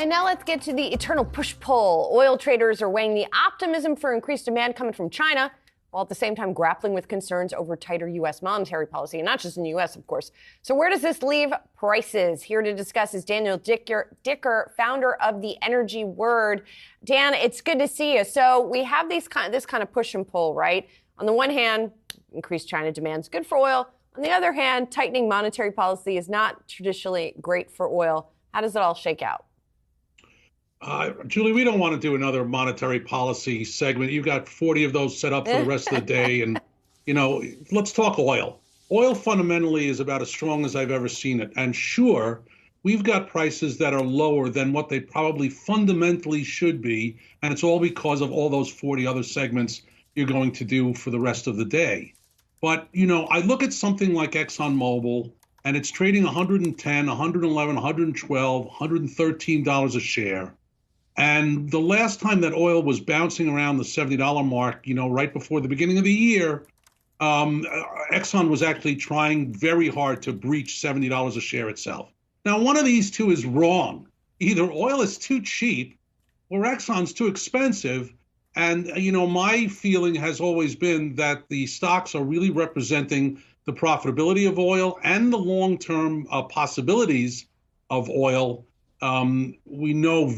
And now let's get to the eternal push-pull. Oil traders are weighing the optimism for increased demand coming from China, while at the same time grappling with concerns over tighter U.S. monetary policy, and not just in the U.S., of course. So where does this leave prices? Here to discuss is Daniel Dicker, founder of the Energy Word. Dan, it's good to see you. So we have this kind of push and pull, right? On the one hand, increased China demand is good for oil. On the other hand, tightening monetary policy is not traditionally great for oil. How does it all shake out? Julie, we don't want to do another monetary policy segment. You've got 40 of those set up for the rest of the day. And, let's talk oil. Oil fundamentally is about as strong as I've ever seen it. And sure, we've got prices that are lower than what they probably fundamentally should be. And it's all because of all those 40 other segments you're going to do for the rest of the day. But, I look at something like ExxonMobil, and it's trading 110, 111, 112, $113 a share. And the last time that oil was bouncing around the $70 mark, right before the beginning of the year, Exxon was actually trying very hard to breach $70 a share itself. Now, one of these two is wrong. Either oil is too cheap or Exxon's too expensive. And, my feeling has always been that the stocks are really representing the profitability of oil and the long-term possibilities of oil. We know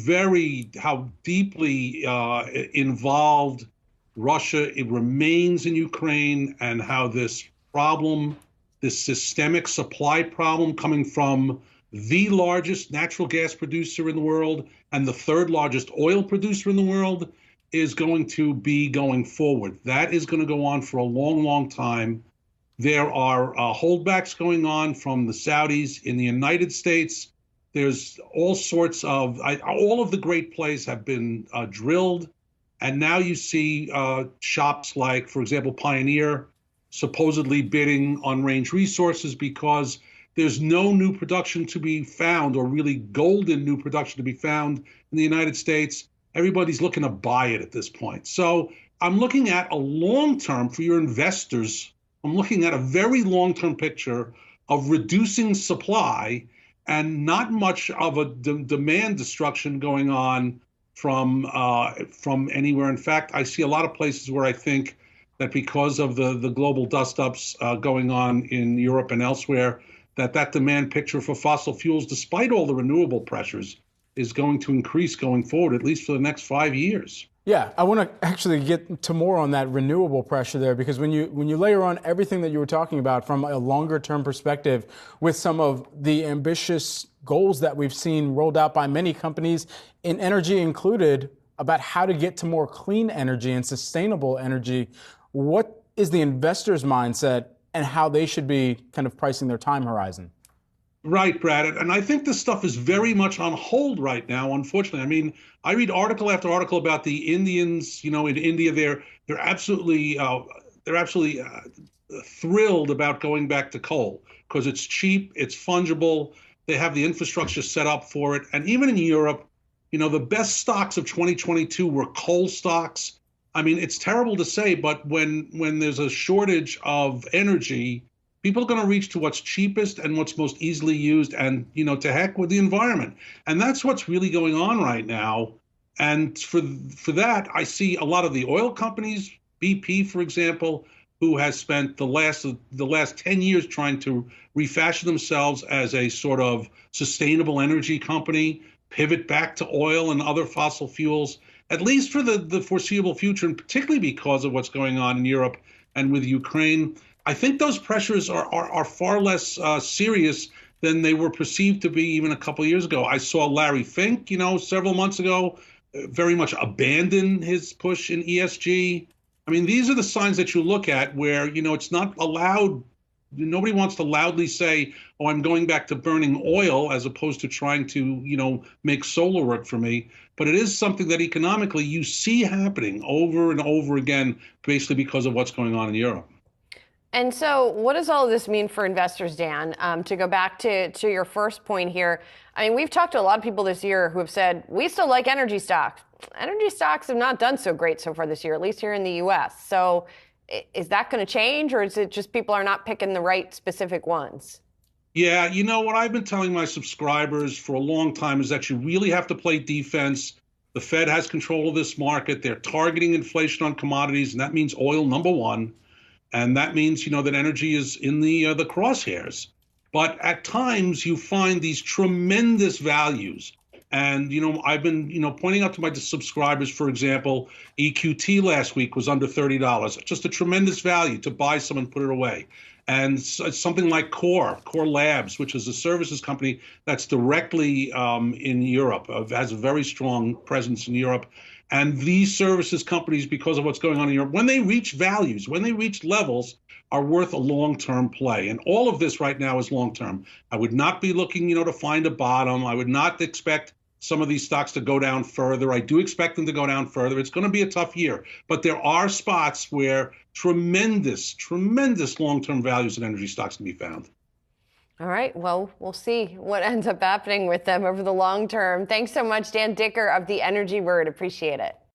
how deeply involved Russia remains in Ukraine, and how this problem, this systemic supply problem coming from the largest natural gas producer in the world and the third largest oil producer in the world, is going to be going forward. That is going to go on for a long, long time. There are holdbacks going on from the Saudis in the United States. There's all sorts of, all of the great plays have been drilled. And now you see shops like, for example, Pioneer supposedly bidding on Range Resources because there's no new production to be found, or really golden new production to be found in the United States. Everybody's looking to buy it at this point. So I'm looking at a long-term, for your investors, I'm looking at a very long-term picture of reducing supply and not much of a demand destruction going on from anywhere. In fact, I see a lot of places where I think that because of the global dust-ups going on in Europe and elsewhere, that demand picture for fossil fuels, despite all the renewable pressures, is going to increase going forward, at least for the next 5 years. Yeah, I want to actually get to more on that renewable pressure there, because when you layer on everything that you were talking about from a longer term perspective, with some of the ambitious goals that we've seen rolled out by many companies, in energy included, about how to get to more clean energy and sustainable energy, what is the investor's mindset and how they should be kind of pricing their time horizon? Right, Brad. And I think this stuff is very much on hold right now, unfortunately. I mean, I read article after article about the Indians, in India. They're absolutely thrilled about going back to coal because it's cheap, it's fungible. They have the infrastructure set up for it. And even in Europe, the best stocks of 2022 were coal stocks. I mean, it's terrible to say, but when there's a shortage of energy, people are going to reach to what's cheapest and what's most easily used, and, to heck with the environment. And that's what's really going on right now. And for that, I see a lot of the oil companies, BP, for example, who has spent the last 10 years trying to refashion themselves as a sort of sustainable energy company, pivot back to oil and other fossil fuels, at least for the foreseeable future, and particularly because of what's going on in Europe and with Ukraine. I think those pressures are far less serious than they were perceived to be even a couple of years ago. I saw Larry Fink, several months ago, very much abandon his push in ESG. I mean, these are the signs that you look at where, it's not allowed. Nobody wants to loudly say, oh, I'm going back to burning oil as opposed to trying to, make solar work for me. But it is something that economically you see happening over and over again, basically because of what's going on in Europe. And so what does all of this mean for investors, Dan? To go back to your first point here, I mean, we've talked to a lot of people this year who have said, we still like energy stocks. Energy stocks have not done so great so far this year, at least here in the U.S. So is that going to change, or is it just people are not picking the right specific ones? Yeah, you know what I've been telling my subscribers for a long time is that you really have to play defense. The Fed has control of this market. They're targeting inflation on commodities, and that means oil, number one. And that means, that energy is in the crosshairs. But at times you find these tremendous values. And, I've been, pointing out to my subscribers, for example, EQT last week was under $30. Just a tremendous value to buy some and put it away. And something like Core Labs, which is a services company that's directly in Europe, has a very strong presence in Europe. And these services companies, because of what's going on in Europe, when they reach values, when they reach levels, are worth a long-term play. And all of this right now is long-term. I would not be looking, to find a bottom. I would not expect some of these stocks to go down further. I do expect them to go down further. It's going to be a tough year. But there are spots where tremendous long-term values in energy stocks can be found. All right. Well, we'll see what ends up happening with them over the long term. Thanks so much, Dan Dicker of the Energy Word. Appreciate it.